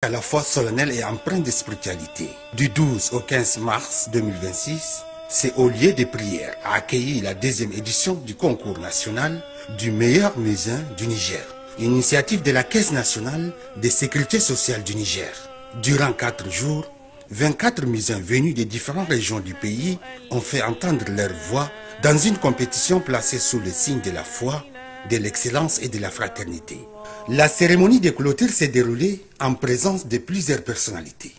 À la fois solennel et empreint de spiritualité. Du 12 au 15 mars 2026, c'est au lieu de prière a accueilli la deuxième édition du concours national du meilleur musulman du Niger, une initiative de la Caisse nationale de sécurité sociale du Niger. Durant 4 jours, 24 musulmans venus des différentes régions du pays ont fait entendre leur voix dans une compétition placée sous le signe de la foi, de l'excellence et de la fraternité. La cérémonie de clôture s'est déroulée en présence de plusieurs personnalités,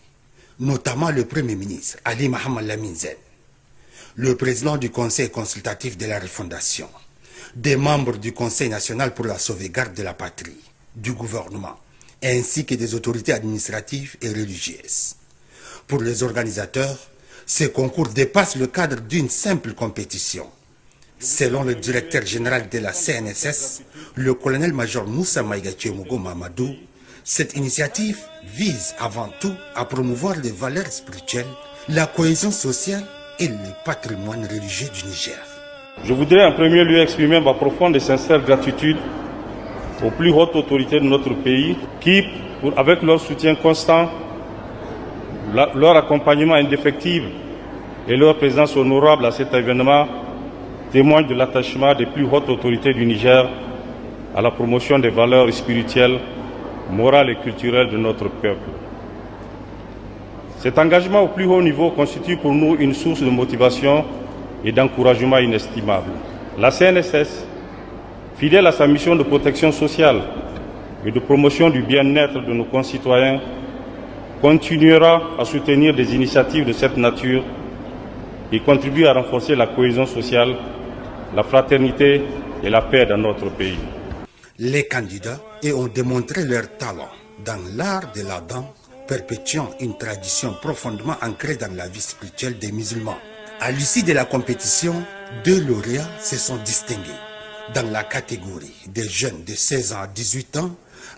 notamment le Premier ministre Ali Mohamed Lamine Zen, le président du Conseil consultatif de la refondation, des membres du Conseil national pour la sauvegarde de la patrie, du gouvernement, ainsi que des autorités administratives et religieuses. Pour les organisateurs, ce concours dépasse le cadre d'une simple compétition. Selon le directeur général de la CNSS, le colonel-major Moussa Maïga-Tchemogo Mamadou, cette initiative vise avant tout à promouvoir les valeurs spirituelles, la cohésion sociale et le patrimoine religieux du Niger. Je voudrais en premier lieu exprimer ma profonde et sincère gratitude aux plus hautes autorités de notre pays qui, avec leur soutien constant, leur accompagnement indéfectible et leur présence honorable à cet événement, témoigne de l'attachement des plus hautes autorités du Niger à la promotion des valeurs spirituelles, morales et culturelles de notre peuple. Cet engagement au plus haut niveau constitue pour nous une source de motivation et d'encouragement inestimable. La CNSS, fidèle à sa mission de protection sociale et de promotion du bien-être de nos concitoyens, continuera à soutenir des initiatives de cette nature qui contribuent à renforcer la cohésion sociale, la fraternité et la paix dans notre pays. Les candidats ont démontré leur talent dans l'art de la danse, perpétuant une tradition profondément ancrée dans la vie spirituelle des musulmans. À l'issue de la compétition, 2 lauréats se sont distingués. Dans la catégorie des jeunes de 16 ans à 18 ans,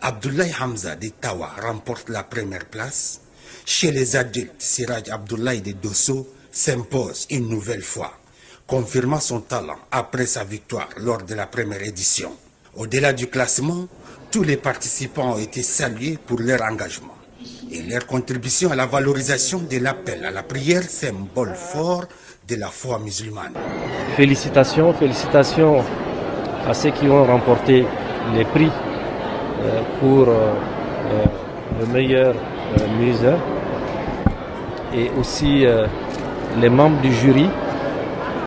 Abdoulaye Hamza de Tawa remporte la première place. Chez les adultes, Siraj Abdoulaye de Dosso s'impose une nouvelle fois, confirmant son talent après sa victoire lors de la première édition. Au-delà du classement, tous les participants ont été salués pour leur engagement et leur contribution à la valorisation de l'appel à la prière, symbole fort de la foi musulmane. Félicitations à ceux qui ont remporté les prix pour le meilleur musée et aussi les membres du jury